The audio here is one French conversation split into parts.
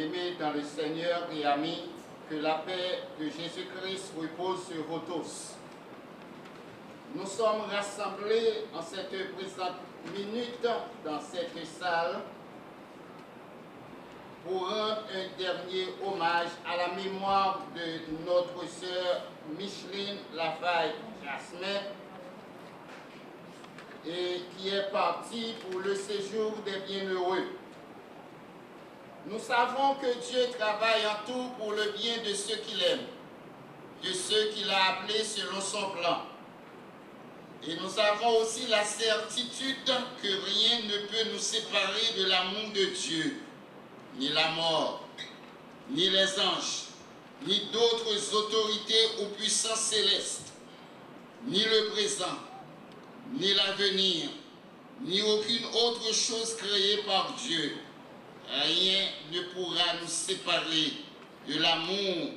bien-aimés dans le Seigneur et amis, que la paix de Jésus-Christ repose sur vous tous. Nous sommes rassemblés en cette présente minute dans cette salle pour rendre un dernier hommage à la mémoire de notre sœur Micheline Lafaille-Jasmin, et qui est partie pour le séjour des bienheureux. Nous savons que Dieu travaille en tout pour le bien de ceux qu'il aime, de ceux qu'il a appelés selon son plan. Et nous avons aussi la certitude que rien ne peut nous séparer de l'amour de Dieu, ni la mort, ni les anges, ni d'autres autorités ou puissances célestes, ni le présent, ni l'avenir, ni aucune autre chose créée par Dieu. Rien ne pourra nous séparer de l'amour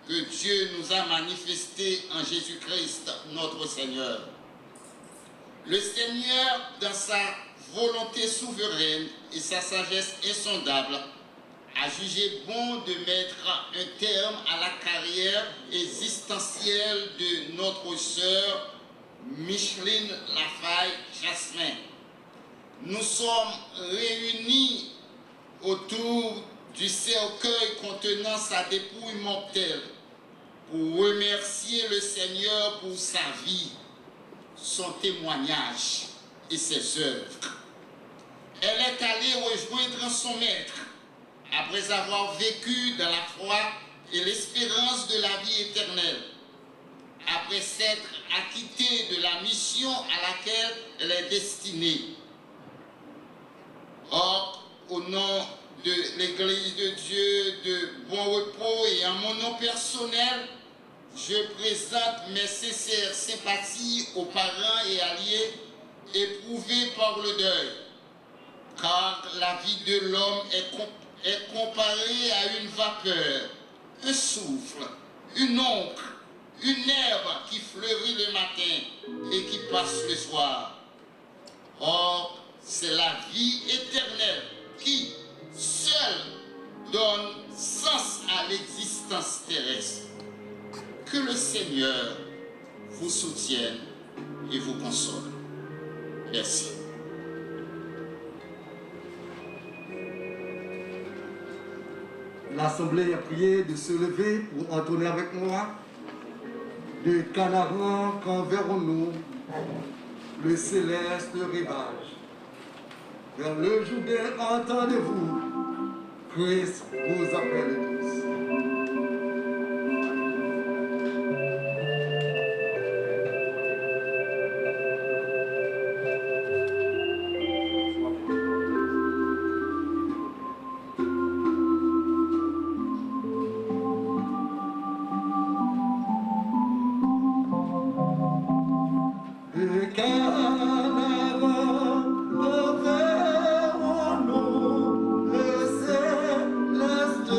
que Dieu nous a manifesté en Jésus-Christ, notre Seigneur. Le Seigneur, dans sa volonté souveraine et sa sagesse insondable, a jugé bon de mettre un terme à la carrière existentielle de notre sœur Micheline Lafaille-Jasmin. Nous sommes réunis autour du cercueil contenant sa dépouille mortelle pour remercier le Seigneur pour sa vie, son témoignage et ses œuvres. Elle est allée rejoindre son maître après avoir vécu dans la foi et l'espérance de la vie éternelle, après s'être acquittée de la mission à laquelle elle est destinée. Or, au nom de l'Église de Dieu de Bon Repos et en mon nom personnel, je présente mes sincères sympathies aux parents et alliés éprouvés par le deuil, car la vie de l'homme est comparée à une vapeur, un souffle, une ombre, une herbe qui fleurit le matin et qui passe le soir. Or, c'est la vie éternelle qui, seule, donne sens à l'existence terrestre. Que le Seigneur vous soutienne et vous console. Merci. L'Assemblée a prié de se lever pour entonner avec moi de Canaran qu'enverrons-nous le céleste rivage. Vers le Jourdain, entendez-vous, Christ vous appelle tous. Le céleste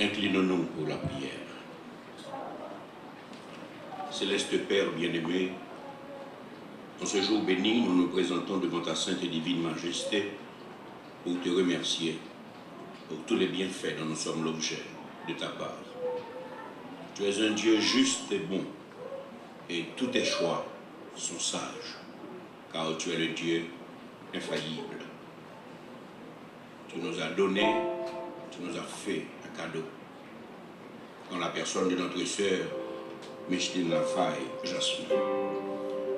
Inclinons-nous pour la prière. Céleste Père bien-aimé, en ce jour béni, nous nous présentons devant ta sainte et divine majesté pour te remercier pour tous les bienfaits dont nous sommes l'objet de ta part. Tu es un Dieu juste et bon, et tous tes choix sont sages, car tu es le Dieu infaillible. Tu nous as donné, tu nous as fait un cadeau. Dans la personne de notre sœur, Micheline Lafaye Jasmine.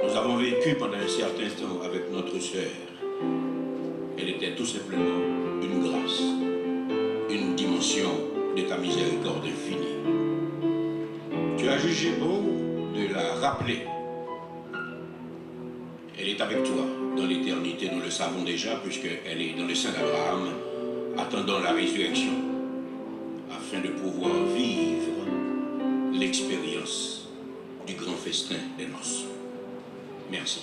Nous avons vécu pendant un certain temps avec notre sœur. Elle était tout simplement une grâce, une dimension de ta miséricorde infinie. Tu as jugé bon de la rappeler. Elle est avec toi dans l'éternité, nous le savons déjà, puisqu'elle est dans le sein d'Abraham, attendant la résurrection, afin de pouvoir vivre l'expérience du grand festin des noces. Merci.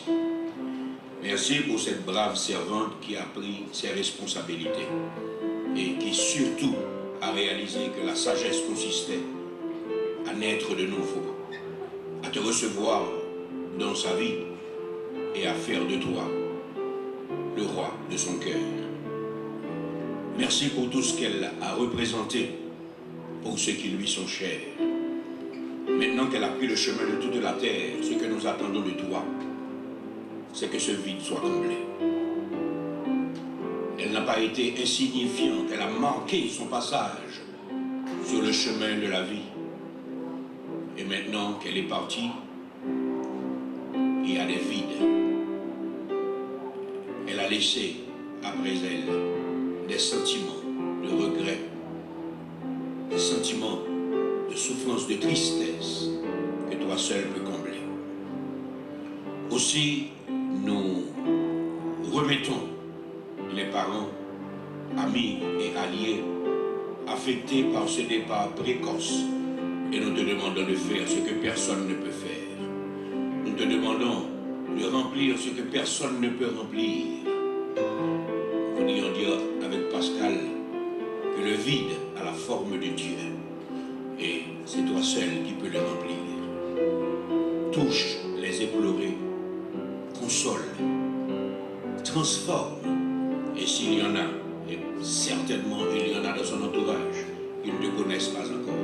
Merci pour cette brave servante qui a pris ses responsabilités et qui surtout a réalisé que la sagesse consistait à naître de nouveau, à te recevoir dans sa vie et à faire de toi le roi de son cœur. Merci pour tout ce qu'elle a représenté pour ceux qui lui sont chers. Maintenant qu'elle a pris le chemin de toute la terre, ce que nous attendons de toi, c'est que ce vide soit comblé. Elle n'a pas été insignifiante, elle a marqué son passage sur le chemin de la vie. Et maintenant qu'elle est partie, il y a des vides. Elle a laissé après elle des sentiments de regret, des sentiments de souffrance, de tristesse que toi seul peux combler. Aussi, nous remettons les parents, amis et alliés affectés par ce départ précoce et nous te demandons de faire ce que personne ne peut faire. Nous te demandons de remplir ce que personne ne peut remplir. Nous voulions dire avec Pascal que le vide a la forme de Dieu. Et c'est toi seul qui peux le remplir. Touche les éplorés, console, transforme. Et s'il y en a, et certainement il y en a dans son entourage, qui ne te connaissent pas encore,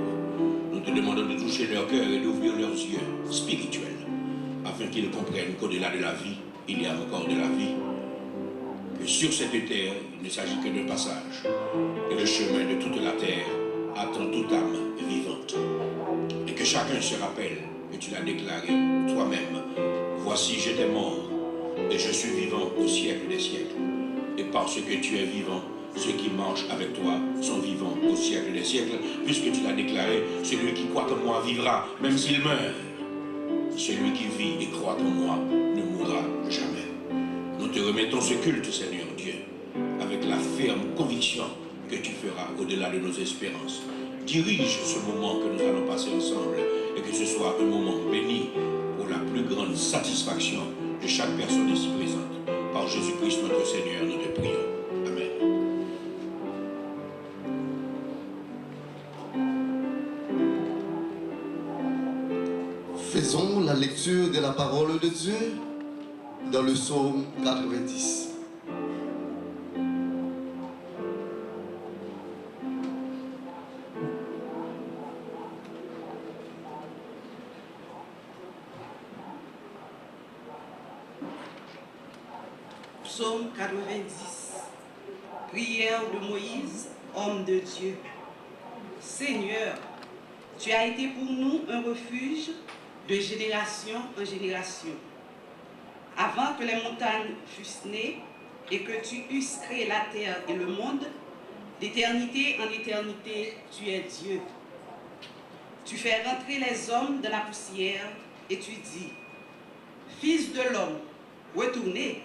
nous te demandons de toucher leur cœur et d'ouvrir leurs yeux spirituels, afin qu'ils comprennent qu'au-delà de la vie, il y a encore de la vie. Que sur cette terre, il ne s'agit que de passage, et le chemin de toute la terre attend toute âme vivante. Et que chacun se rappelle que tu l'as déclaré toi-même. Voici, j'étais mort et je suis vivant au siècle des siècles. Et parce que tu es vivant, ceux qui marchent avec toi sont vivants au siècle des siècles, puisque tu l'as déclaré, celui qui croit en moi vivra, même s'il meurt. Celui qui vit et croit en moi ne mourra jamais. Nous te remettons ce culte, Seigneur Dieu, avec la ferme conviction que tu feras au-delà de nos espérances. Dirige ce moment que nous allons passer ensemble et que ce soit un moment béni pour la plus grande satisfaction de chaque personne ici présente. Par Jésus-Christ notre Seigneur, nous te prions. Amen. Faisons la lecture de la parole de Dieu dans le psaume 90. Psaume 90. Prière de Moïse, homme de Dieu. Seigneur, tu as été pour nous un refuge de génération en génération. Avant que les montagnes fussent nées et que tu eusses créé la terre et le monde, d'éternité en éternité, tu es Dieu. Tu fais rentrer les hommes dans la poussière et tu dis, Fils de l'homme, retournez,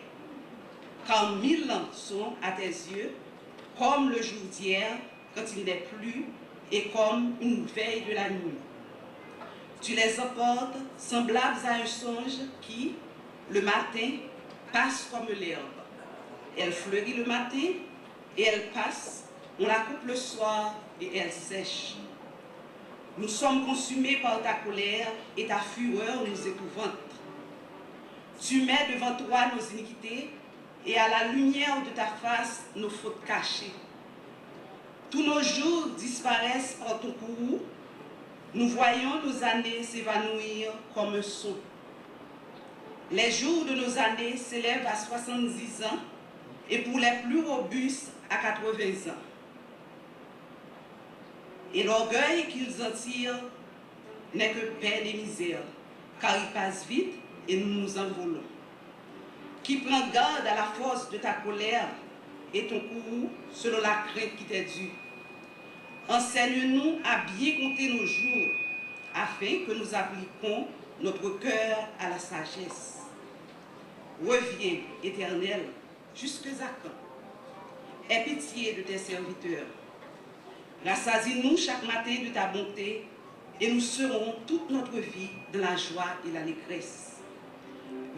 car 1000 ans sont à tes yeux, comme le jour d'hier, quand il n'est plus, et comme une veille de la nuit. Tu les emportes semblables à un songe qui, le matin, passe comme l'herbe. Elle fleurit le matin, et elle passe, On la coupe le soir et elle sèche. Nous sommes consumés par ta colère et ta fureur nous épouvante. Tu mets devant toi nos iniquités et à la lumière de ta face nos fautes cachées. Tous nos jours disparaissent par ton courroux. Nous voyons nos années s'évanouir comme un son. Les jours de nos années s'élèvent à 70 ans et pour les plus robustes à 80 ans. Et l'orgueil qu'ils en tirent n'est que peine et misère, car il passe vite et nous nous envolons. Qui prend garde à la force de ta colère et ton courroux selon la crainte qui t'est due. Enseigne-nous à bien compter nos jours, afin que nous appliquions notre cœur à la sagesse. Reviens, Éternel, jusque à quand? Aie pitié de tes serviteurs. Rassasie-nous chaque matin de ta bonté et nous serons toute notre vie dans la joie et l'allégresse.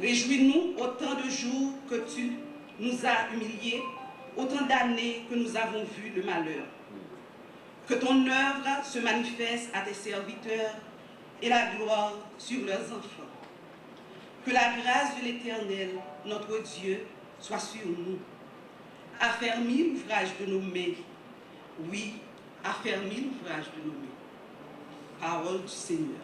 Réjouis-nous autant de jours que tu nous as humiliés, autant d'années que nous avons vu le malheur. Que ton œuvre se manifeste à tes serviteurs et la gloire sur leurs enfants. Que la grâce de l'Éternel, notre Dieu, soit sur nous. Affermis l'ouvrage de nos mains. Oui, affermis l'ouvrage de nos mains. Parole du Seigneur.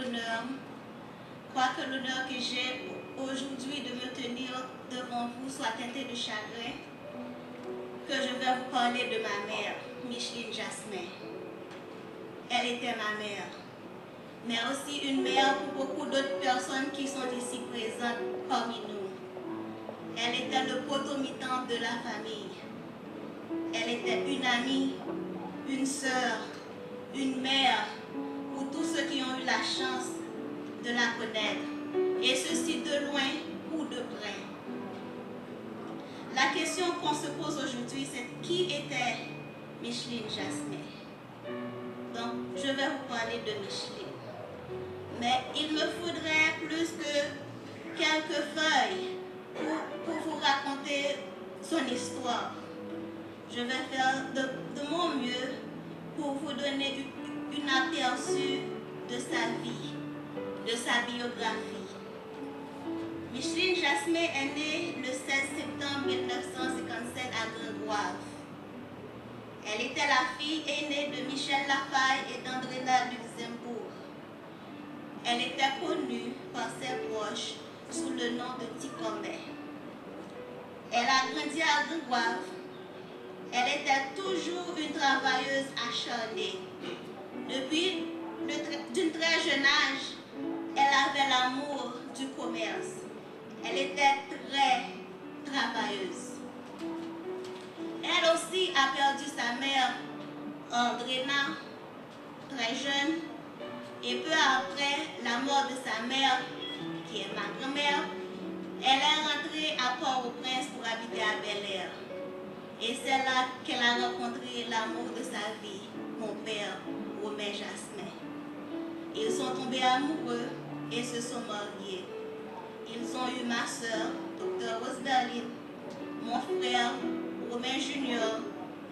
d'honneur. Quoique l'honneur que j'ai aujourd'hui de me tenir devant vous soit teinté de chagrin, que je vais vous parler de ma mère, Micheline Jasmin. Elle était ma mère, mais aussi une mère pour beaucoup d'autres personnes qui sont ici présentes parmi nous. Elle était le potomitan de la famille. Elle était une amie, une sœur, une mère pour tous ceux qui ont eu la chance de la connaître, et ceci de loin ou de près. La question qu'on se pose aujourd'hui, c'est qui était Micheline Jasmin? Donc, je vais vous parler de Micheline. Mais il me faudrait plus que quelques feuilles pour vous raconter son histoire. Je vais faire de mon mieux pour vous donner une aperçu de sa vie, de sa biographie. Micheline Jasmin est née le 16 septembre 1957 à Gringoire. Elle était la fille aînée de Michel Lafaille et d'Andréla Luxembourg. Elle était connue par ses proches sous le nom de Ticomé. Elle a grandi à Gringoire. Elle était toujours une travailleuse acharnée. Depuis d'un très jeune âge, elle avait l'amour du commerce. Elle était très travailleuse. Elle aussi a perdu sa mère, Andréna, très jeune. Et peu après la mort de sa mère, qui est ma grand-mère, elle est rentrée à Port-au-Prince pour habiter à Bel-Air. Et c'est là qu'elle a rencontré l'amour de sa vie, mon père, Romain Jasmin. Ils sont tombés amoureux et se sont mariés. Ils ont eu ma soeur, Dr. Rose Berlin, mon frère, Romain Junior,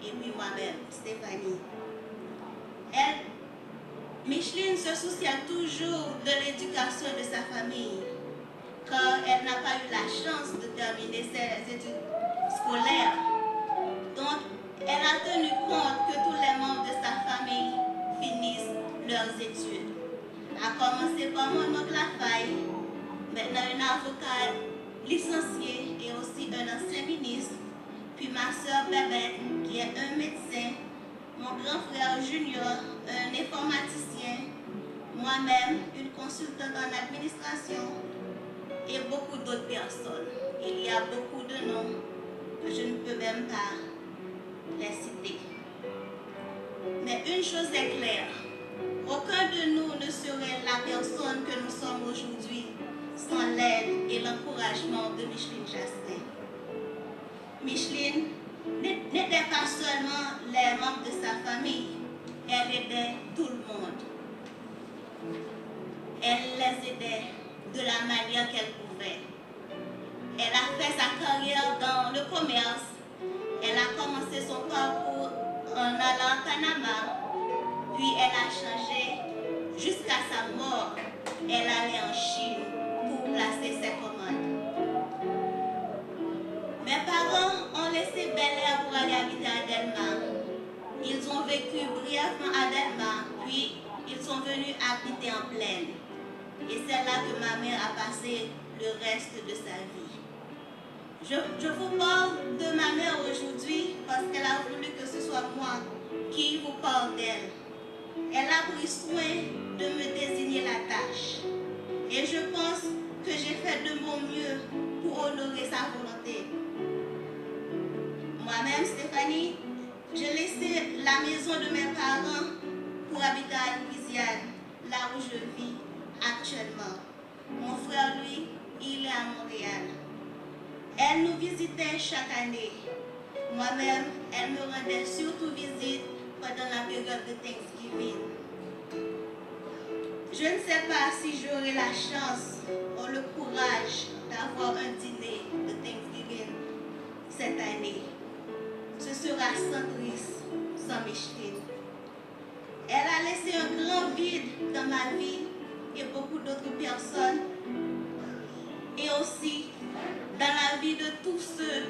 et puis moi-même, Stéphanie. Micheline se soucia toujours de l'éducation de sa famille, car elle n'a pas eu la chance de terminer ses études scolaires. Donc, elle a tenu compte que tous les membres de sa famille finissent leurs études. A commencé par mon oncle Lafaille, maintenant un avocat licencié et aussi un ancien ministre, puis ma soeur Bébête, qui est un médecin, mon grand frère Junior, un informaticien, moi-même, une consultante en administration et beaucoup d'autres personnes. Il y a beaucoup de noms que je ne peux même pas les citer. Mais une chose est claire, aucun de nous ne serait la personne que nous sommes aujourd'hui sans l'aide et l'encouragement de Micheline Jasmin. Micheline n'aidait pas seulement les membres de sa famille, elle aidait tout le monde. Elle les aidait de la manière qu'elle pouvait. Elle a fait sa carrière dans le commerce. Elle a commencé son parcours en allant à Panama, puis elle a changé jusqu'à sa mort. Elle allait en Chine pour placer ses commandes. Mes parents ont laissé Bel-Air pour aller habiter à Delmar. Ils ont vécu brièvement à Delmar, puis ils sont venus habiter en Plaine. Et c'est là que ma mère a passé le reste de sa vie. Je vous parle de ma mère aujourd'hui parce qu'elle a voulu que ce soit moi qui vous parle d'elle. Elle a pris soin de me désigner la tâche. Et je pense que j'ai fait de mon mieux pour honorer sa volonté. Moi-même, Stéphanie, j'ai laissé la maison de mes parents pour habiter à Louisiane, là où je vis actuellement. Mon frère, lui, il est à Montréal. Elle nous visitait chaque année. Moi-même, elle me rendait surtout visite pendant la période de Thanksgiving. Je ne sais pas si j'aurai la chance ou le courage d'avoir un dîner de Thanksgiving cette année. Ce sera sans triste, sans Micheline. Elle a laissé un grand vide dans ma vie et beaucoup d'autres personnes, et aussi dans la vie de tous ceux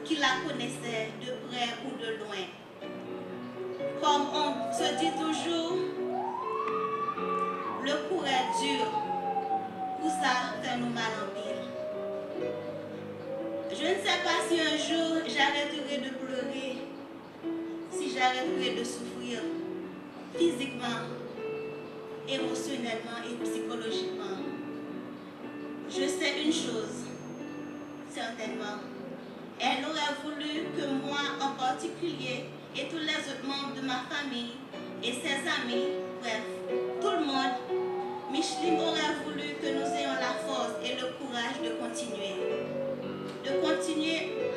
qui la connaissaient de près ou de loin. Comme on se dit toujours, le arrêterai de souffrir physiquement, émotionnellement et psychologiquement. Je sais une chose, certainement. Elle aurait voulu que moi en particulier et tous les autres membres de ma famille et ses amis, bref, tout le monde, Micheline aurait voulu que nous ayons la force et le courage de continuer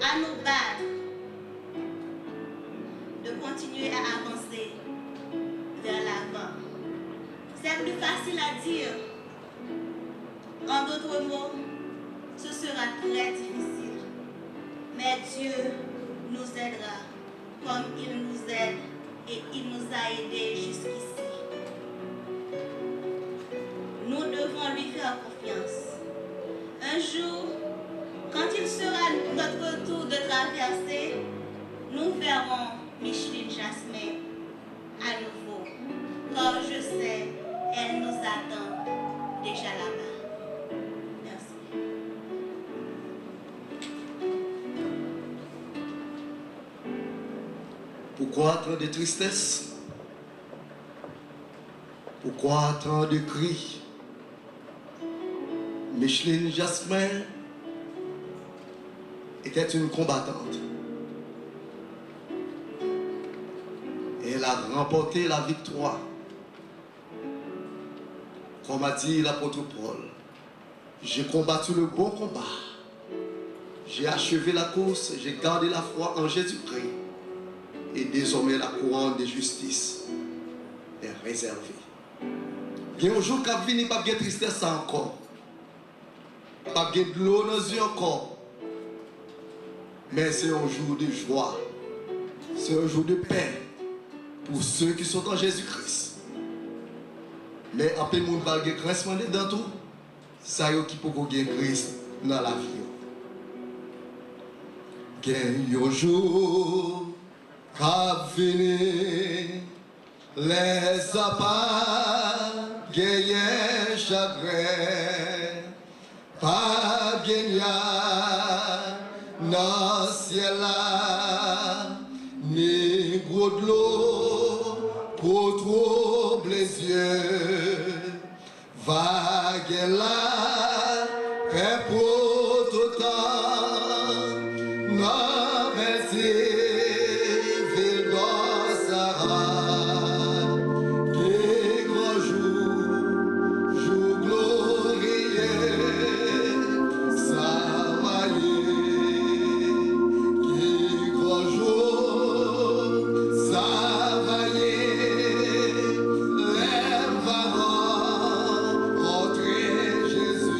à nous battre, de continuer à avancer vers l'avant. C'est plus facile à dire. En d'autres mots, ce sera très difficile. Mais Dieu nous aidera comme il nous aide et il nous a aidés jusqu'ici. Nous devons lui faire confiance. Un jour, quand il sera notre tour de traverser, nous verrons Micheline Jasmin à nouveau. Car je sais, elle nous attend déjà là-bas. Merci. Pourquoi tant de tristesse? Pourquoi tant de cris? Micheline Jasmin était une combattante. Elle a remporté la victoire. Comme a dit l'apôtre Paul, j'ai combattu le bon combat. J'ai achevé la course, j'ai gardé la foi en Jésus-Christ. Et désormais la couronne de justice est réservée. Il y a un jour qui vient, pas de tristesse encore. Pas de l'eau dans les yeux encore. Mais c'est un jour de joie. C'est un jour de paix pour ceux qui sont en Jésus-Christ. Mais après le monde va avoir un grincement dedans tout. Ça y est qui peut gagner Christ dans la vie. Gagne un jour qu'a venu les appas gagner chagrin. Pas gagner dans le ciel là, ni gros de l'eau pour troubler les yeux. Vague là, prêt pour tout temps, non merci, ville d'Ossara, qui grand jour, jour glorieux, ça va y, qui grand jour, ça va y, lève avant, rentrer Jésus.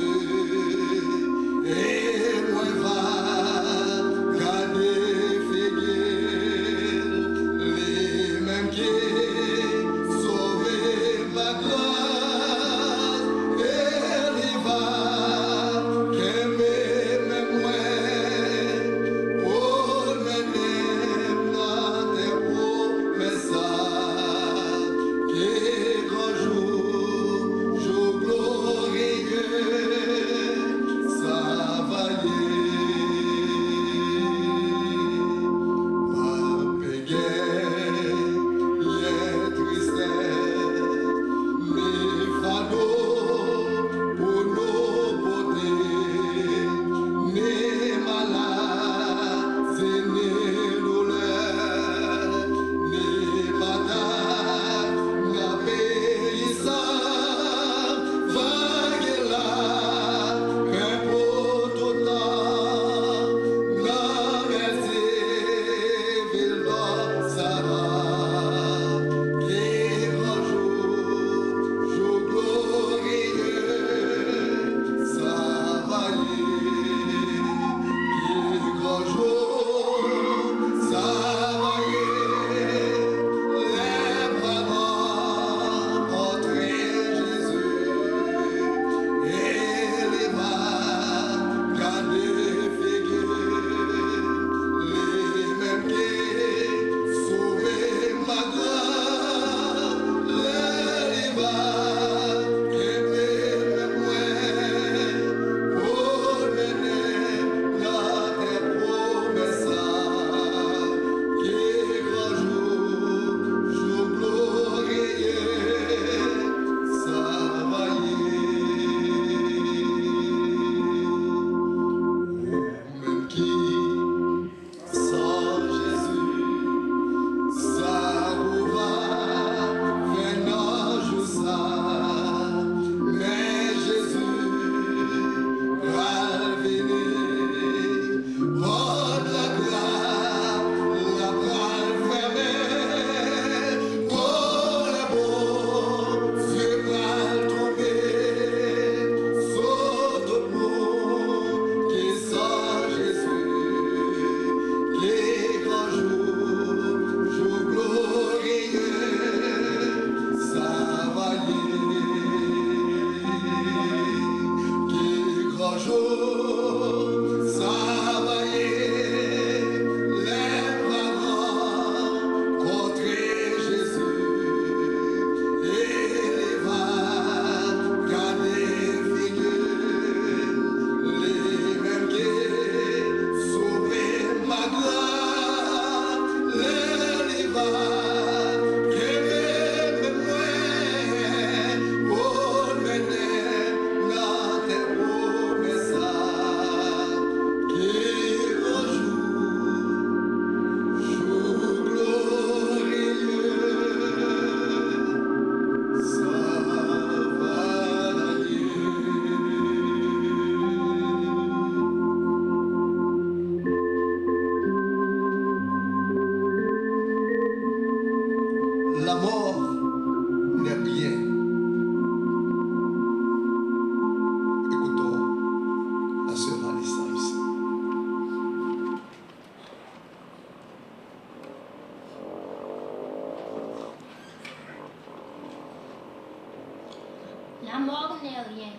La mort n'est rien.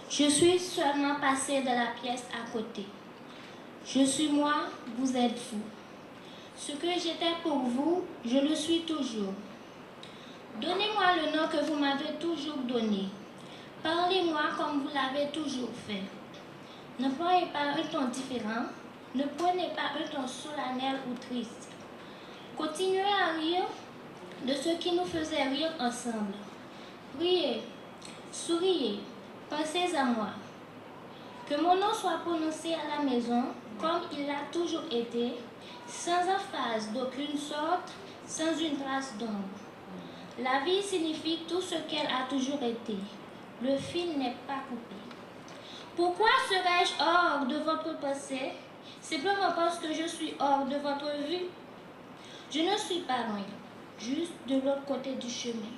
Je suis seulement passé de la pièce à côté. Je suis moi, vous êtes vous. Ce que j'étais pour vous, je le suis toujours. Donnez-moi le nom que vous m'avez toujours donné. Parlez-moi comme vous l'avez toujours fait. Ne prenez pas un ton différent, ne prenez pas un ton solennel ou triste. Continuez à rire de ce qui nous faisait rire ensemble. Riez, souriez, pensez à moi. Que mon nom soit prononcé à la maison comme il l'a toujours été, sans emphase d'aucune sorte, sans une trace d'ombre. La vie signifie tout ce qu'elle a toujours été. Le fil n'est pas coupé. Pourquoi serais-je hors de votre pensée? Simplement parce que je suis hors de votre vue. Je ne suis pas loin, juste de l'autre côté du chemin.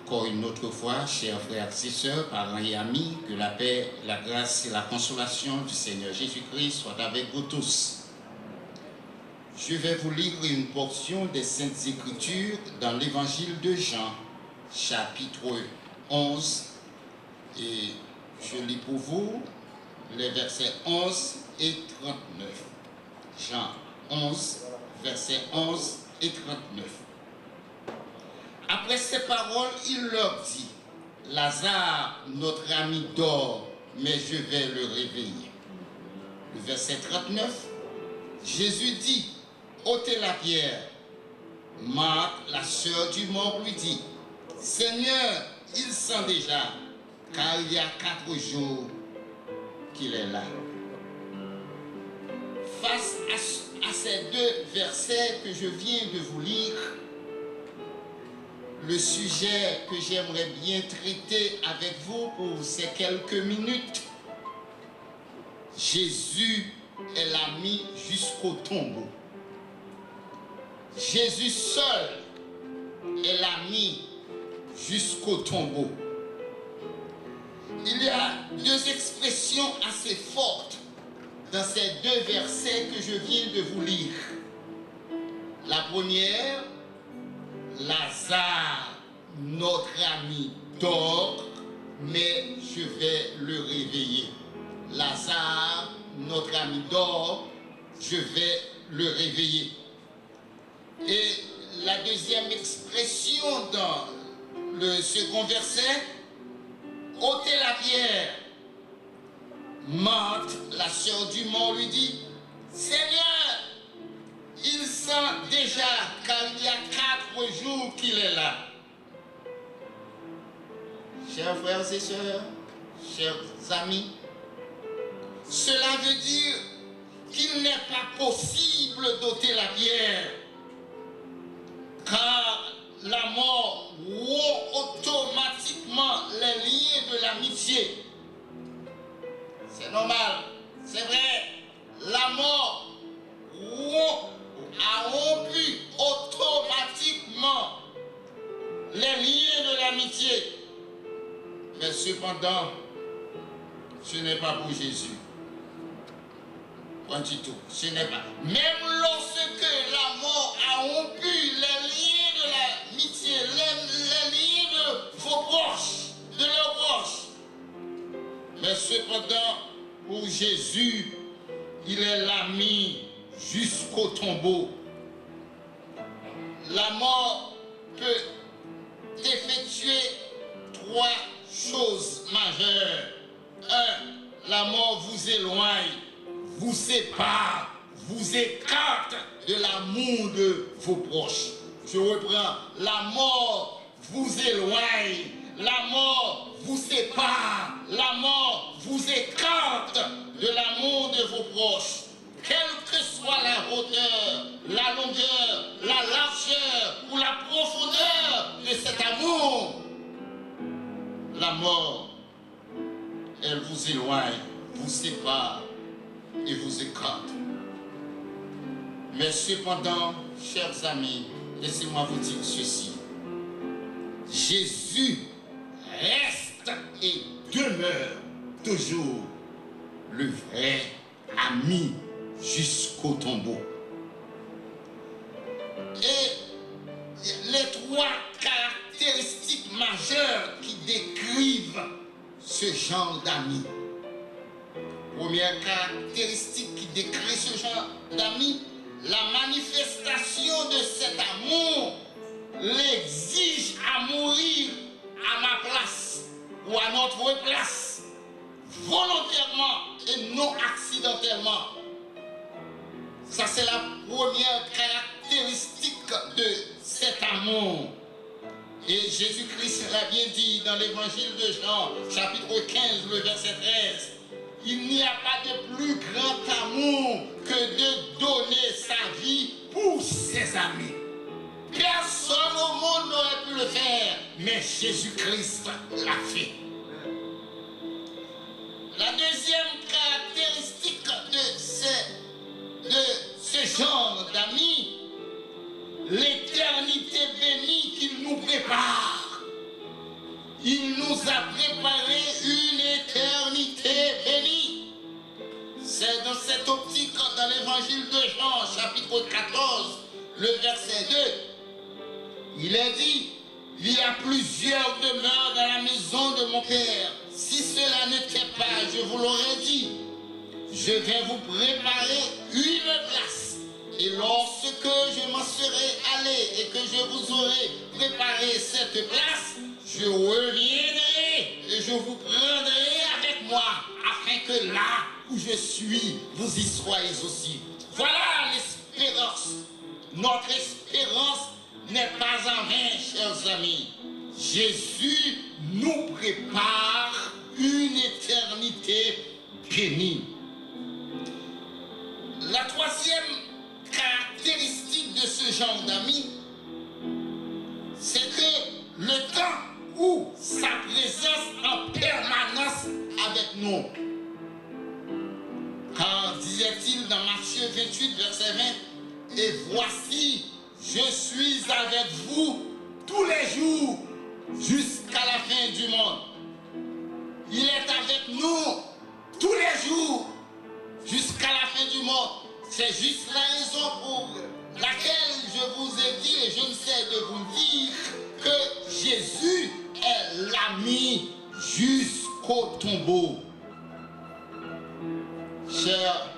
Encore une autre fois, chers frères et sœurs, parents et amis, que la paix, la grâce et la consolation du Seigneur Jésus-Christ soient avec vous tous. Je vais vous lire une portion des Saintes Écritures dans l'Évangile de Jean, chapitre 11, et je lis pour vous les versets 11 et 39. Jean 11, versets 11 et 39. Après ces paroles, il leur dit, « Lazare, notre ami, dort, mais je vais le réveiller. » Le verset 39, Jésus dit, « ôtez la pierre. » Marthe, la sœur du mort, lui dit, « Seigneur, il sent déjà, car il y a 4 jours qu'il est là. » Face à ces 2 versets que je viens de vous lire, le sujet que j'aimerais bien traiter avec vous pour ces quelques minutes, Jésus est l'ami jusqu'au tombeau. Jésus seul est l'ami jusqu'au tombeau. Il y a 2 expressions assez fortes dans ces 2 versets que je viens de vous lire. La première, Lazare, notre ami, dort, mais je vais le réveiller. Lazare, notre ami, dort, je vais le réveiller. Et la deuxième expression dans le second verset, ôtez la pierre. Marthe, la sœur du mort, lui dit, Seigneur, il sent déjà car il y a 4 jours qu'il est là. Chers frères et sœurs, chers amis, cela veut dire qu'il n'est pas possible d'ôter la pierre, car la mort rompt automatiquement les liens de l'amitié. C'est normal, c'est vrai, la mort a rompu automatiquement les liens de l'amitié. Mais cependant, ce n'est pas pour Jésus. Pas du tout, ce n'est pas. Même lorsque la mort a rompu les liens de l'amitié, les liens de vos proches, de leurs proches. Mais cependant, pour Jésus, il est l'ami jusqu'au tombeau. La mort peut effectuer 3 choses majeures. 1. La mort vous éloigne, vous sépare, vous écarte de l'amour de vos proches. Je reprends. La mort vous éloigne, la mort vous sépare, la mort vous écarte de l'amour de vos proches. Quelle que soit la hauteur, la longueur, la largeur ou la profondeur de cet amour, la mort, elle vous éloigne, vous sépare et vous écarte. Mais cependant, chers amis, laissez-moi vous dire ceci. Jésus reste et demeure toujours le vrai ami jusqu'au tombeau. Et les trois caractéristiques majeures qui décrivent ce genre d'amis. Première caractéristique qui décrit ce genre d'amis, la manifestation de cet amour l'exige à mourir à ma place ou à notre place, volontairement et non accidentellement. Ça, c'est la première caractéristique de cet amour. Et Jésus-Christ l'a bien dit dans l'évangile de Jean, chapitre 15, le verset 13. Il n'y a pas de plus grand amour que de donner sa vie pour ses amis. Personne au monde n'aurait pu le faire, mais Jésus-Christ l'a fait. La deuxième caractéristique de ce genre d'amis, l'éternité bénie qu'il nous prépare. Il nous a préparé une éternité bénie. C'est dans cette optique, dans l'évangile de Jean, chapitre 14, le verset 2, il est dit, il y a plusieurs demeures dans la maison de mon Père. Si cela n'était pas, je vous l'aurais dit, je vais vous préparer une place. Et lorsque je m'en serai allé et que je vous aurai préparé cette place, je reviendrai et je vous prendrai avec moi, afin que là où je suis, vous y soyez aussi. Voilà l'espérance. Notre espérance n'est pas en vain, chers amis. Jésus nous prépare une éternité bénie. La troisième caractéristique de ce genre d'amis, c'est que le temps où sa présence en permanence avec nous. Car disait-il dans Matthieu 28, verset 20, et voici, je suis avec vous tous les jours jusqu'à la fin du monde. Il est avec nous tous les jours jusqu'à la fin du monde. C'est juste la raison pour laquelle je vous ai dit, et je ne sais de vous dire, que Jésus est l'ami jusqu'au tombeau. Chers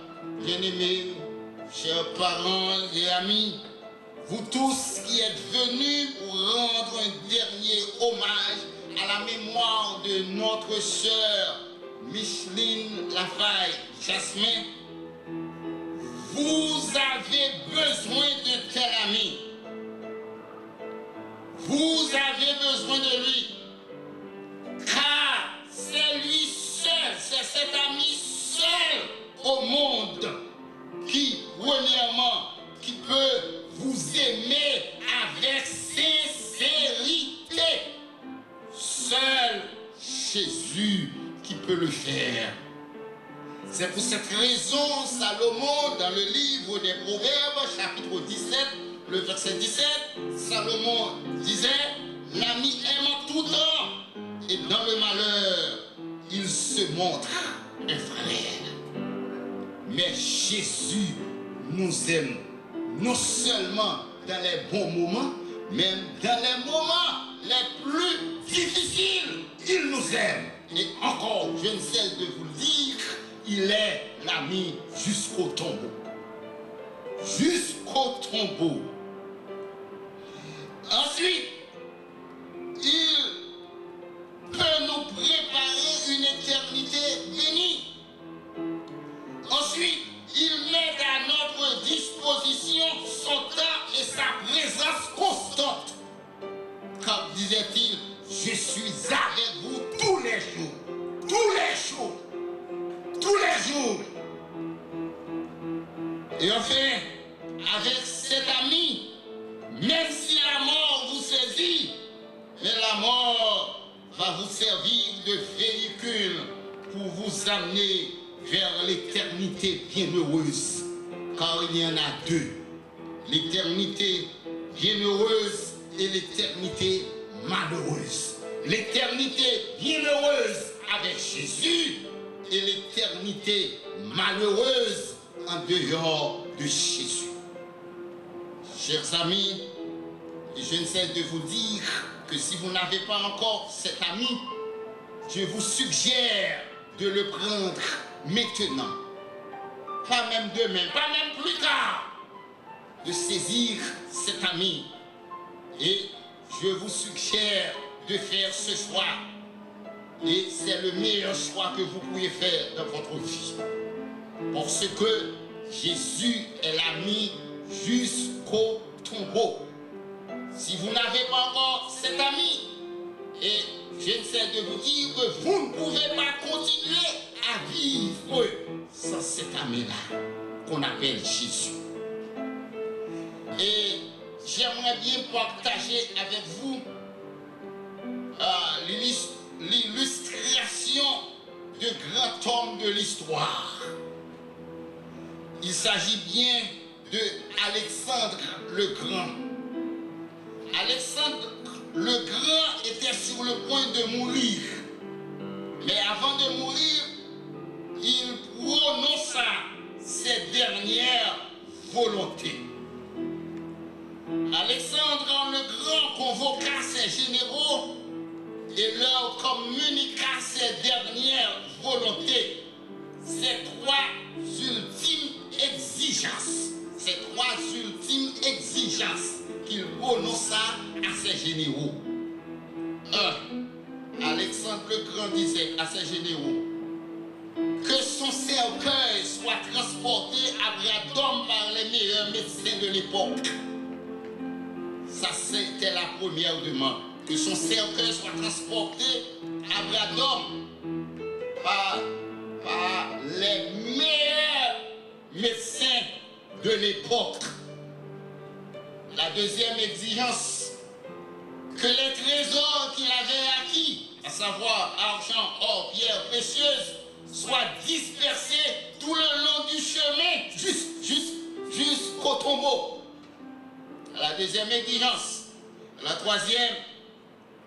bien-aimés, chers parents et amis, vous tous qui êtes venus pour rendre un dernier hommage à la mémoire de notre sœur Micheline Lafaille-Jasmin, vous avez besoin de tel ami. Vous avez besoin de lui. Car c'est lui seul, c'est cet ami seul au monde qui, premièrement, qui peut vous aimer avec sincérité. Seul Jésus qui peut le faire. C'est pour cette raison, Salomon, dans le livre des Proverbes, chapitre 17, le verset 17, Salomon disait, l'ami aime en tout temps, et dans le malheur, il se montre un frère. Mais Jésus nous aime, non seulement dans les bons moments, mais dans les moments les plus difficiles, il nous aime. Et encore, je ne cesse de vous le dire, il est l'ami jusqu'au tombeau. Jusqu'au tombeau. Ensuite, il peut nous préparer une éternité bénie. Ensuite, il met à notre disposition son temps et sa présence constante. Comme disait-il, je suis avec vous tous les jours. Tous les jours. Tous les jours. Et enfin, avec cet ami, même si la mort vous saisit, mais la mort va vous servir de véhicule pour vous amener vers l'éternité bienheureuse. Car il y en a deux. L'éternité bienheureuse et l'éternité malheureuse. L'éternité bienheureuse avec Jésus et l'éternité malheureuse en dehors de Jésus. Chers amis, je ne cesse de vous dire que si vous n'avez pas encore cet ami, je vous suggère de le prendre maintenant. Pas même demain, pas même plus tard. De saisir cet ami. Et je vous suggère de faire ce choix. Et c'est le meilleur choix que vous pouvez faire dans votre vie. Parce que Jésus est l'ami jusqu'au tombeau. Si vous n'avez pas encore cet ami, et je ne sais de vous dire que vous ne pouvez pas continuer à vivre sans cet ami-là qu'on appelle Jésus. Et j'aimerais bien partager avec vous l'illustration de grands hommes de l'histoire. Il s'agit bien de Alexandre le Grand. Alexandre le Grand était sur le point de mourir. Mais avant de mourir, il prononça ses dernières volontés. Alexandre le Grand convoqua ses généraux et leur communiqua ses dernières volontés, ses trois ultimes exigences. Ces trois ultimes exigences qu'il prononça à ses généraux. 1. Alexandre le Grand disait à ses généraux que son cercueil soit transporté à bras d'homme par les meilleurs médecins de l'époque. Ça, c'était la première demande. Que son cercueil soit transporté à bras d'homme par les meilleurs médecins de l'époque. La deuxième exigence, que les trésors qu'il avait acquis, à savoir argent, or, pierres précieuses, soient dispersés tout le long du chemin jusqu'au tombeau. La deuxième exigence. La troisième,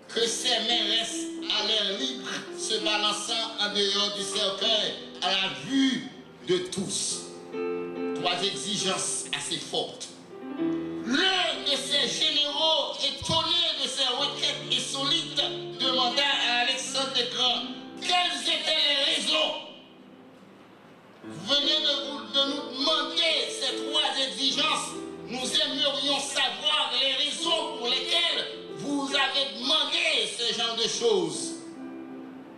que ses mains restent à l'air libre, se balançant en dehors du cercueil à la vue de tous. Trois exigences assez fortes. L'un de ces généraux, étonné de ces requêtes insolites, demanda à Alexandre le Grand quelles étaient les raisons. Vous venez de nous demander ces trois exigences. Nous aimerions savoir les raisons pour lesquelles vous avez demandé ce genre de choses.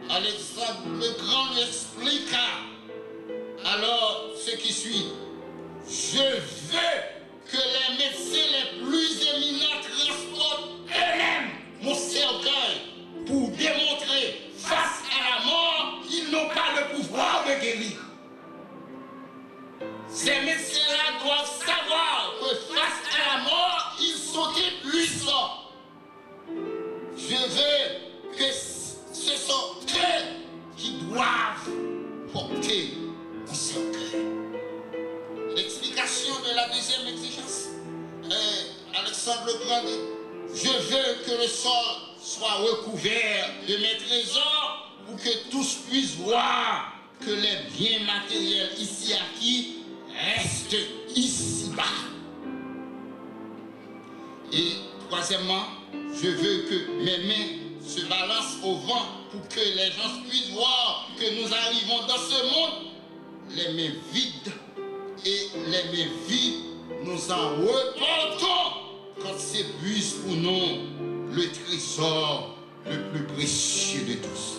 Alexandre le Grand lui expliqua alors ce qui suit. Je veux que les médecins les plus éminents transportent eux-mêmes mon cercueil pour démontrer face à la mort qu'ils n'ont pas le pouvoir de guérir. Ces médecins-là doivent savoir que face à la mort, ils sont impuissants. Je veux que ce sont eux qui doivent porter mon cercueil. L'explication de la deuxième exigence. Alexandre le Grand dit, je veux que le sol soit recouvert de mes trésors pour que tous puissent voir que les biens matériels ici acquis restent ici-bas. Et troisièmement, je veux que mes mains se balancent au vent pour que les gens puissent voir que nous arrivons dans ce monde les mains vides et les mains vides, nous en reportons quand s'épuise pour nous le trésor le plus précieux de tous.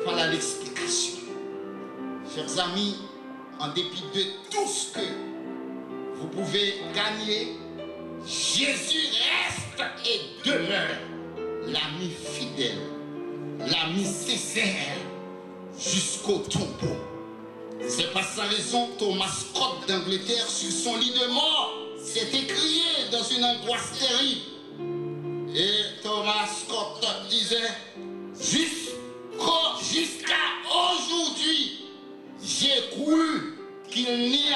Voilà l'explication. Chers amis, en dépit de tout ce que vous pouvez gagner, Jésus reste et demeure l'ami fidèle, l'ami sincère jusqu'au tombeau. C'est pas sans raison Thomas Scott d'Angleterre, sur son lit de mort, s'est écrié dans une angoisse terrible. Et Thomas Scott disait, jusqu'à aujourd'hui, j'ai cru qu'il n'y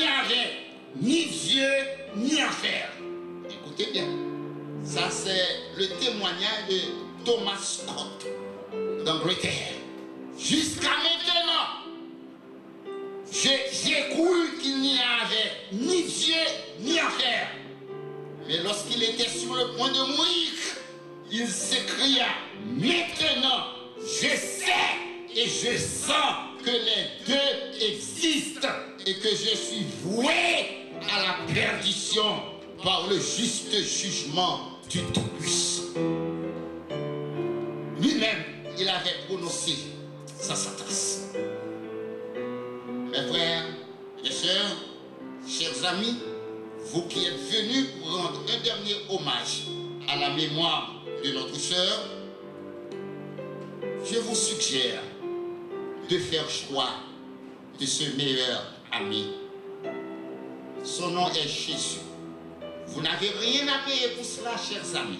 avait ni Dieu ni enfer. Écoutez bien, ça c'est le témoignage de Thomas Scott d'Angleterre. Jusqu'à maintenant, j'ai cru qu'il n'y avait ni Dieu ni enfer. Mais lorsqu'il était sur le point de mourir, il s'écria, maintenant, je sais et je sens que les deux existent et que je suis voué à la perdition par le juste jugement du Tout-Puissant. Lui-même, il avait prononcé sa sentence. Mes frères, mes sœurs, chers amis, vous qui êtes venus pour rendre un dernier hommage à la mémoire de notre sœur, je vous suggère de faire choix de ce meilleur ami. Son nom est Jésus. Vous n'avez rien à payer pour cela, chers amis.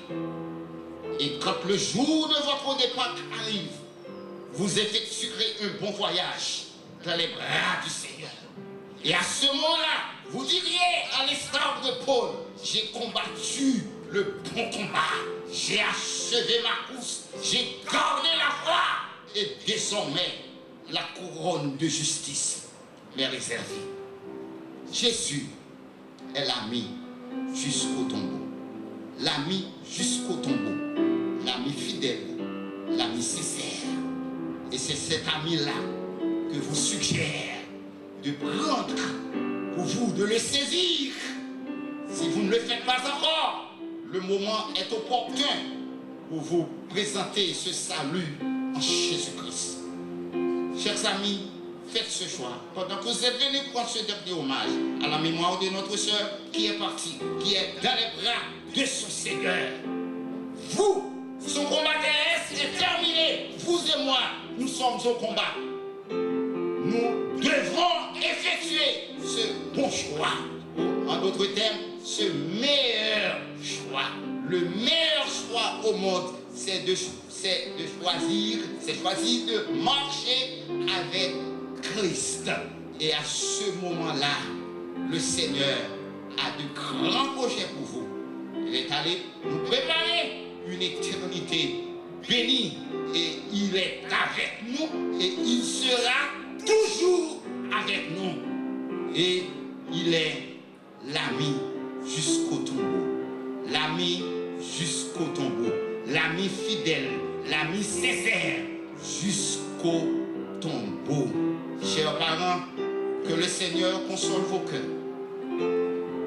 Et quand le jour de votre départ arrive, vous effectuerez un bon voyage dans les bras du Seigneur. Et à ce moment-là, vous diriez à l'instar de Paul, j'ai combattu le bon combat, j'ai achevé ma course, j'ai gardé la foi, et désormais, la couronne de justice m'est réservée. Jésus est l'ami jusqu'au tombeau. L'ami jusqu'au tombeau. L'ami fidèle. L'ami sincère. Et c'est cet ami-là que vous suggère de prendre pour vous, de le saisir. Si vous ne le faites pas encore, le moment est opportun pour vous présenter ce salut en Jésus-Christ. Chers amis, faites ce choix. Pendant que vous êtes venus prendre ce dernier hommage à la mémoire de notre sœur qui est partie, qui est dans les bras de son Seigneur. Vous, son combat terrestre est terminé. Vous et moi, nous sommes au combat. Nous devons effectuer ce bon choix. Ou, en d'autres termes, ce meilleur choix. Le meilleur choix au monde, c'est de choisir de marcher avec Christ. Et à ce moment-là, le Seigneur a de grands projets pour vous. Il est allé nous préparer une éternité bénie. Et il est avec nous et il sera toujours avec nous. Et il est l'ami jusqu'au tombeau. L'ami jusqu'au tombeau. L'ami fidèle. L'ami sincère jusqu'au tombeau. Chers parents, que le Seigneur console vos cœurs.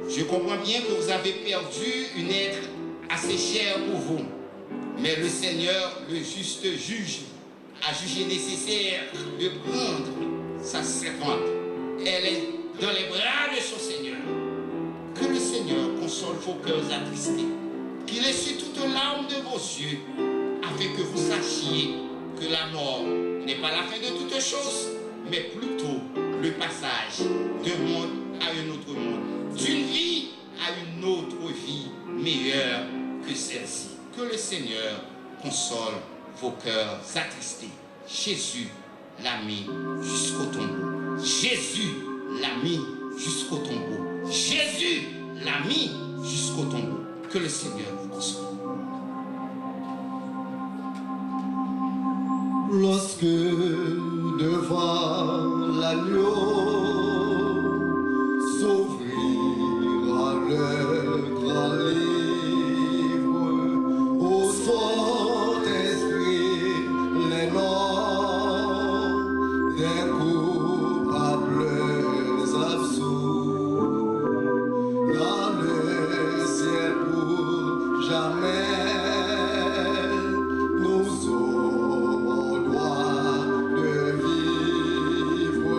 Je comprends bien que vous avez perdu une être assez chère pour vous. Mais le Seigneur, le juste juge, a jugé nécessaire de prendre sa servante. Elle est dans les bras de son Seigneur. Que le Seigneur console vos cœurs attristés. Qu'il essuie toute larme de vos yeux, afin que vous sachiez que la mort n'est pas la fin de toutes choses, mais plutôt le passage d'un monde à un autre monde, d'une vie à une autre vie meilleure que celle-ci. Que le Seigneur console vos cœurs attristés. Jésus, l'ami jusqu'au tombeau. Jésus, l'ami jusqu'au tombeau. Jésus, l'ami jusqu'au tombeau. Que le Seigneur vous console. Lorsque devant l'agneau s'ouvrira le grand livre, au Saint-Esprit les noms des coupables absous dans le ciel pour jamais. Nous aurons droit de vivre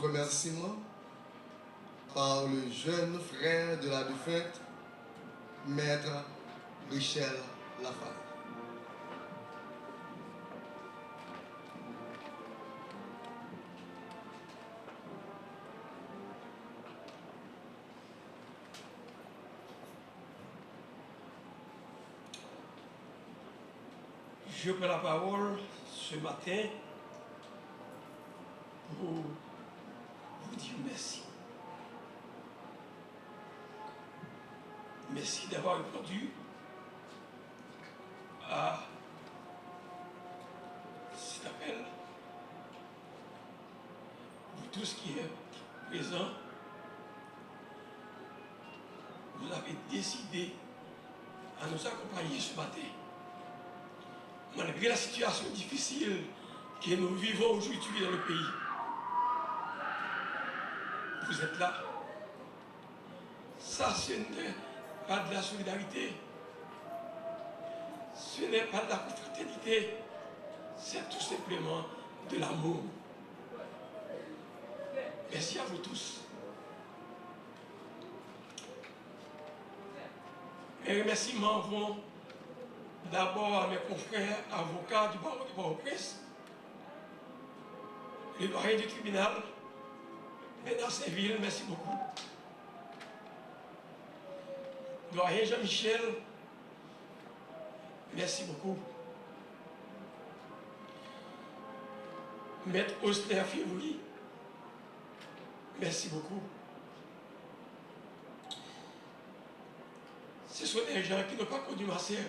remerciements par le jeune frère de la défunte, Maître Michel Lafaye. Je prends la parole ce matin pour vous dire merci. Merci d'avoir répondu à cet appel. Vous tous qui êtes présents, vous avez décidé à nous accompagner ce matin. Malgré la situation difficile que nous vivons aujourd'hui dans le pays, vous êtes là. Ça, ce n'est pas de la solidarité, ce n'est pas de la confraternité, c'est tout simplement de l'amour. Merci à vous tous. Mes remerciements vont d'abord à mes confrères avocats du barreau de Port-au-Prince, le doyen du tribunal, Bernard Saint-Ville, merci beaucoup. Doyen Jean-Michel, merci beaucoup. Maître Osler Février, merci beaucoup. Ce sont des gens qui n'ont pas connu ma sœur.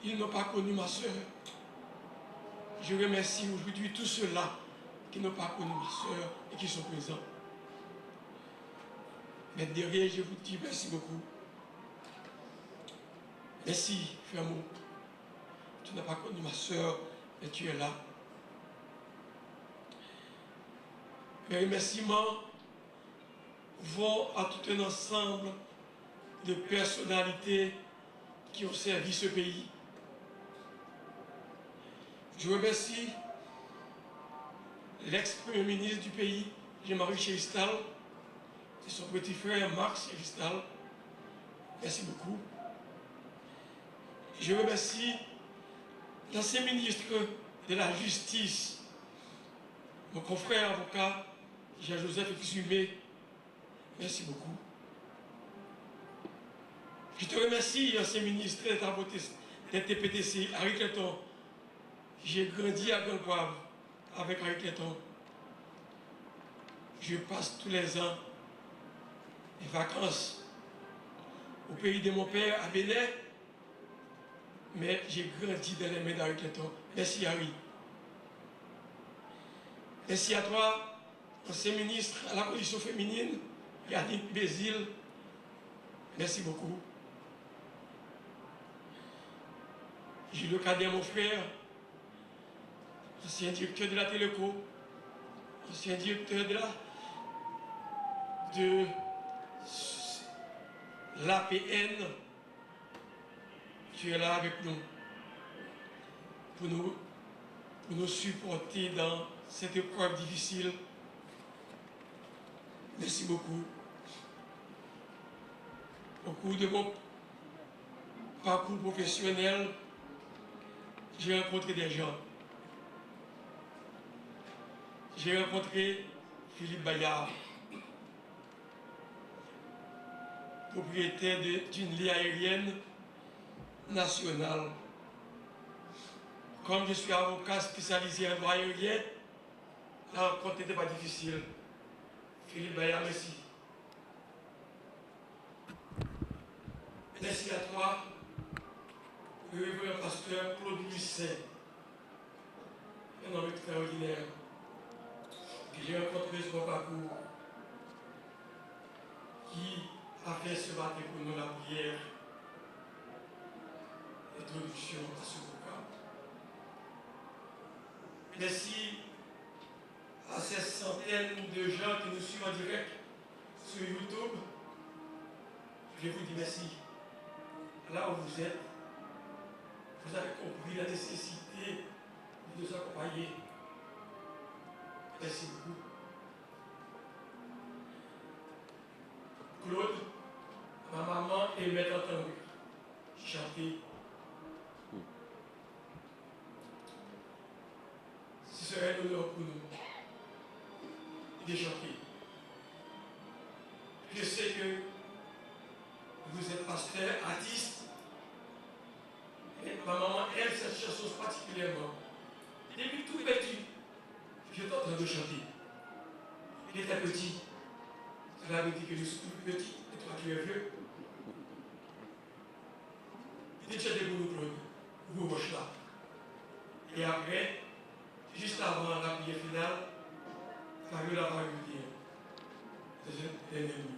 Ils n'ont pas connu ma soeur. Je remercie aujourd'hui tous ceux-là qui n'ont pas connu ma soeur et qui sont présents. Mais derrière, je vous dis merci beaucoup. Merci, Fermo. Tu n'as pas connu ma soeur, mais tu es là. Mes remerciements vont à tout un ensemble de personnalités qui ont servi ce pays. Je remercie l'ex-premier ministre du pays, Jean-Marie Chéristal, et son petit frère Max Chéristal. Merci beaucoup. Je remercie l'ancien ministre de la Justice, mon confrère avocat, Jean-Joseph Exumé. Merci beaucoup. Je te remercie, ancien ministre des TPTC, Harry Clayton. J'ai grandi à Grande-Poivre avec Harry Clayton. Je passe tous les ans les vacances au pays de mon père, à Bénin, mais j'ai grandi dans les mains d'Harry Clayton. Merci Harry. Merci à toi, ancien ministre à la condition féminine, Yannick Bézil. Merci beaucoup. J'ai le cadet, mon frère, ancien directeur de la Téléco, ancien directeur de l'APN. Tu es là avec nous pour nous supporter dans cette épreuve difficile. Merci beaucoup. Au cours de mon parcours professionnel, j'ai rencontré des gens. J'ai rencontré Philippe Bayard, propriétaire d'une ligne aérienne nationale. Comme je suis avocat spécialisé en droit aérien, la rencontre n'était pas difficile. Philippe Bayard, merci. Merci à toi, le révérend pasteur Claude Lucet, un homme extraordinaire que j'ai rencontré sur mon parcours, qui a fait ce matin pour nous la prière, l'introduction à ce programme. Merci à ces centaines de gens qui nous suivent en direct sur YouTube. Je vous dis merci. Là où vous êtes, vous avez compris la nécessité de nous accompagner. Merci beaucoup. Claude, ma maman aimait entendre chanter. Ce serait un honneur pour nous de chanter. Je sais que vous êtes pasteur, artiste, et ma maman aime cette chanson particulièrement. Depuis tout petit, je t'entends de chanter. Il était petit. Cela veut dire que je suis tout petit et toi tu es vieux. Il dit chanter pour nous, Claude. Vous roche là. Et après, juste avant la prière finale, Fabiola va lui dire. C'est un dernier numéro.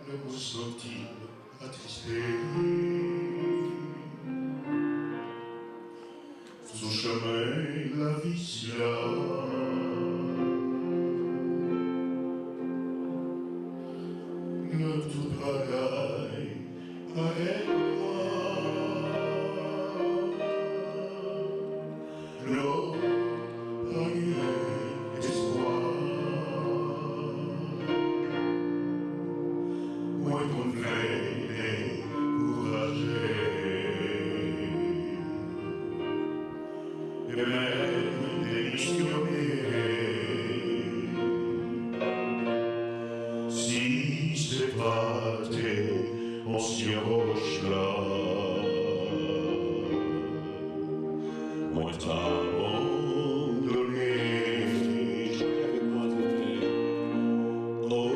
Le mot sont-ils attristés? Son chemin, la vie si là. Ne tout bagaille avec moi. L'eau, rien espoir. Moi qu'on fait décourager. Et même démissionner. Si c'est pas tes anciens roches là, moi t'abandonné. Oh,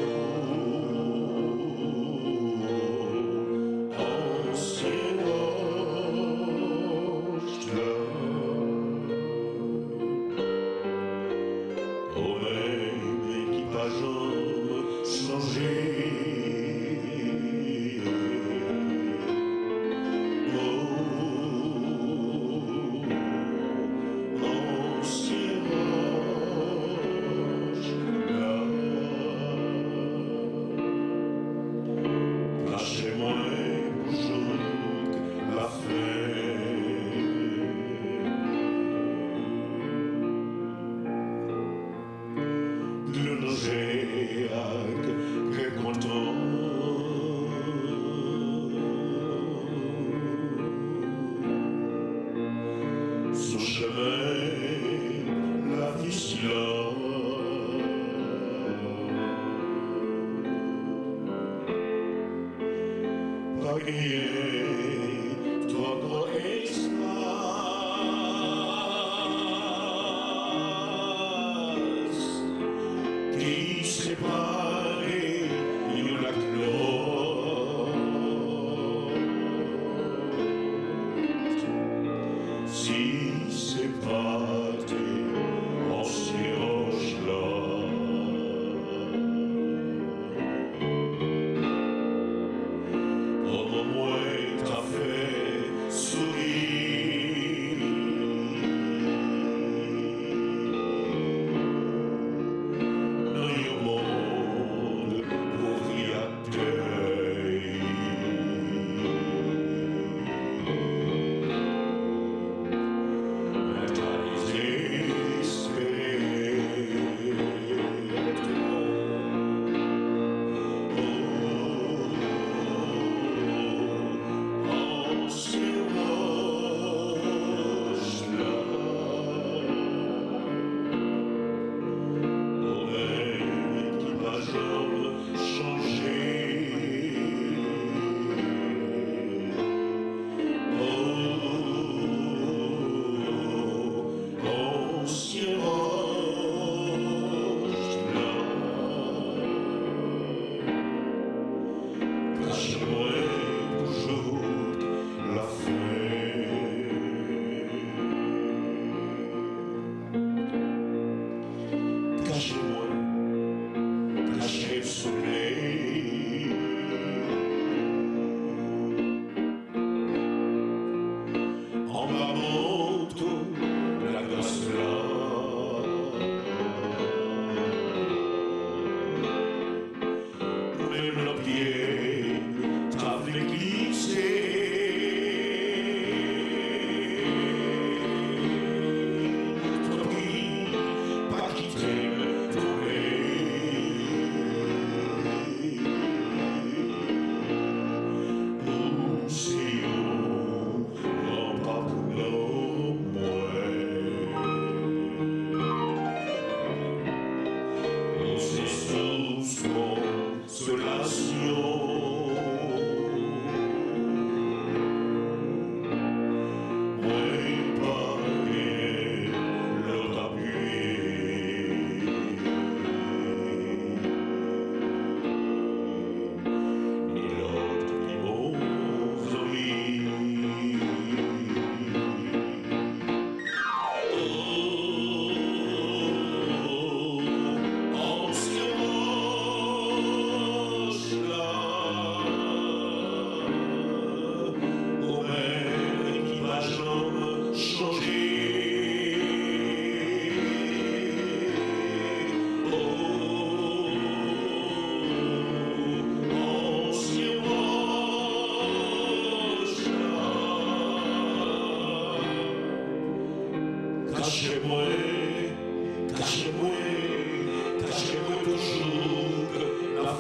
anciens roches là. Oh, même qui pas jamais changé. Oh, ancien roche là. Lâchez-moi toujours la fin. De nos géacs, que content. Son chemin, la vie si là. Pas gagné, toi grand espace qui sépare une la si c'est pas tes anciens roches là. Comme moi t'as fait sourire. Dans le monde consolation. Ouais, pareil, l'autre appuyé. L'autre qui m'ose Cachez-moi, cachez-moi, cachez-moi toujours que la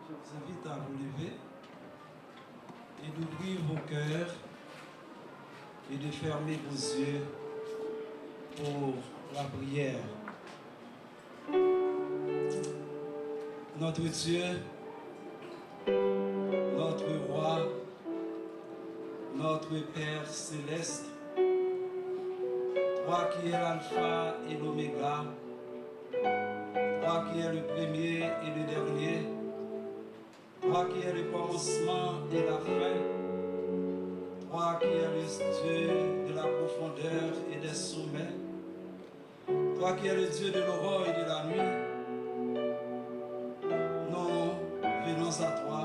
Je vous invite à vous lever et d'ouvrir d'ouvrir vos cœurs et de fermer vos yeux pour la prière. Notre Dieu, notre Roi, notre Père céleste, toi qui es l'alpha et l'oméga, toi qui es le premier et le dernier, toi qui es le commencement et la fin, toi qui es le Dieu de la profondeur et des sommets, toi qui es le Dieu de l'aurore et de la nuit, nous venons à toi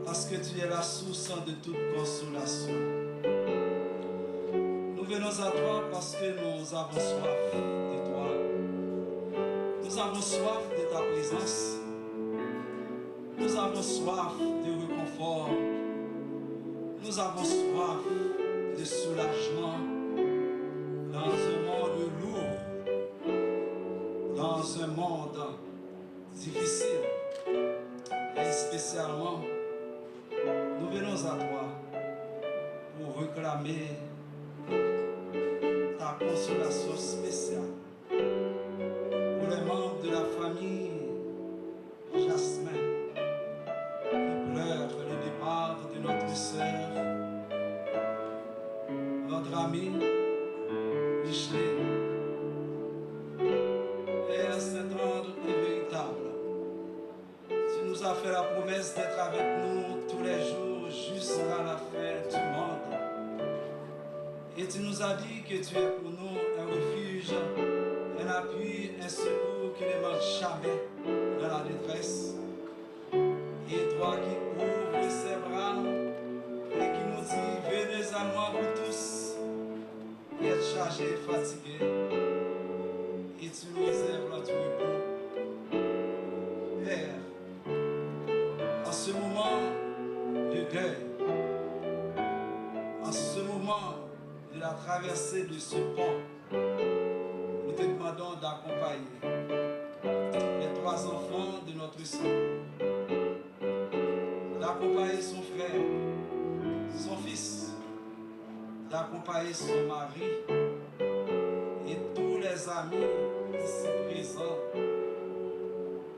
parce que tu es la source de toute consolation. Nous venons à toi parce que nous avons soif de toi. Nous avons soif de ta présence. Nous avons soif de réconfort. Nous avons soif de soulagement dans un monde lourd, dans un monde difficile. Et spécialement, nous venons à toi pour réclamer ta consolation spéciale pour les membres de la famille Jasmin qui pleurent le départ de notre sœur, notre amie Micheline. Père Saint tendre et véritable, tu nous as fait la promesse d'être avec nous tous les jours jusqu'à la fin du monde. Et tu nous as dit que tu es pour nous un refuge, un appui, un secours qui ne manque jamais dans la détresse. Et toi qui ouvres ses bras et qui nous dit, venez à moi vous tous, qui êtes chargés et fatigués, et tu nous réserves du repos. Père, en ce moment de deuil, en ce moment de la traversée de ce pont, nous te demandons d'accompagner les trois enfants de notre sœur, d'accompagner son frère, son fils, d'accompagner son mari et tous les amis ici présents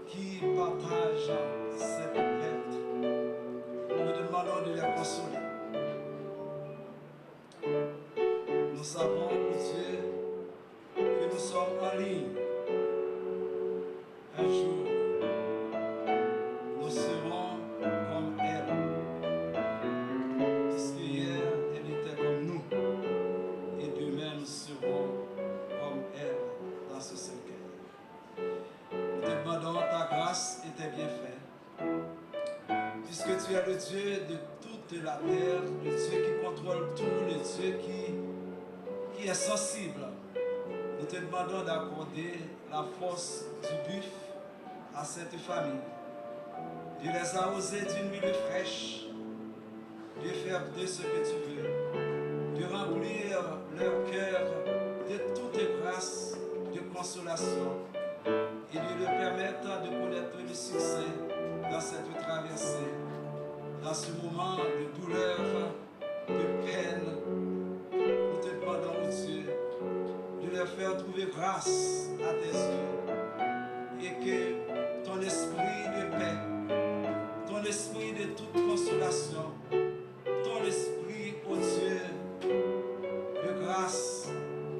qui partagent cette lettre. Nous te demandons de les consoler. Nous savons, Dieu, que nous sommes en ligne. Un jour, nous serons comme elle. Puisque hier, elle était comme nous. Et demain, nous serons comme elle dans ce cercueil. Nous te demandons ta grâce et tes bienfaits. Puisque tu es le Dieu de toute la terre, le Dieu qui contrôle tout, le Dieu qui est sensible. Nous te demandons d'accorder la force du buffle à cette famille, de les arroser d'une huile fraîche, de faire de ce que tu veux, de remplir leur cœur de toute grâce, de consolation, et de leur permettre de connaître le succès dans cette traversée, dans ce moment de douleur, de peine. Nous te demandons, oh Dieu, de leur faire trouver grâce à tes yeux et que ton esprit de paix, ton esprit de toute consolation, ton esprit, oh Dieu, de grâce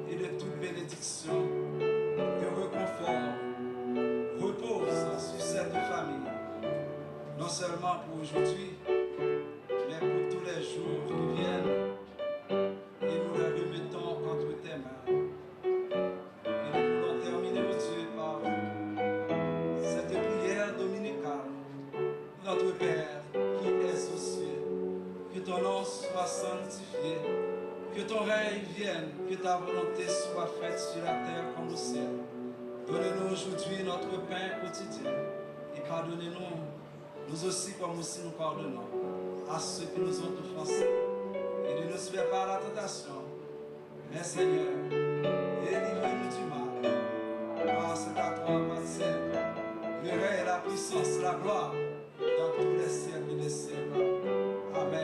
et de toute bénédiction, de réconfort, repose sur cette famille, non seulement pour aujourd'hui, mais pour tous les jours qui viennent, et nous les remettons entre tes mains. Et nous voulons terminer, oh Dieu, par cette prière dominicale. Notre Père qui es aux cieux, que ton nom soit sanctifié, que ton règne vienne, que ta volonté soit faite sur la terre comme au ciel. Donne-nous aujourd'hui notre pain quotidien et pardonnez-nous, nous aussi comme aussi nous pardonnons à ceux qui nous ont offensés. Et ne nous fais pas à la tentation, mais Seigneur, délivre-nous du mal. Car c'est à toi, ma Seigneur, le règne, la puissance, la gloire, dans tous les siècles des siècles. Amen.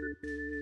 Thank you.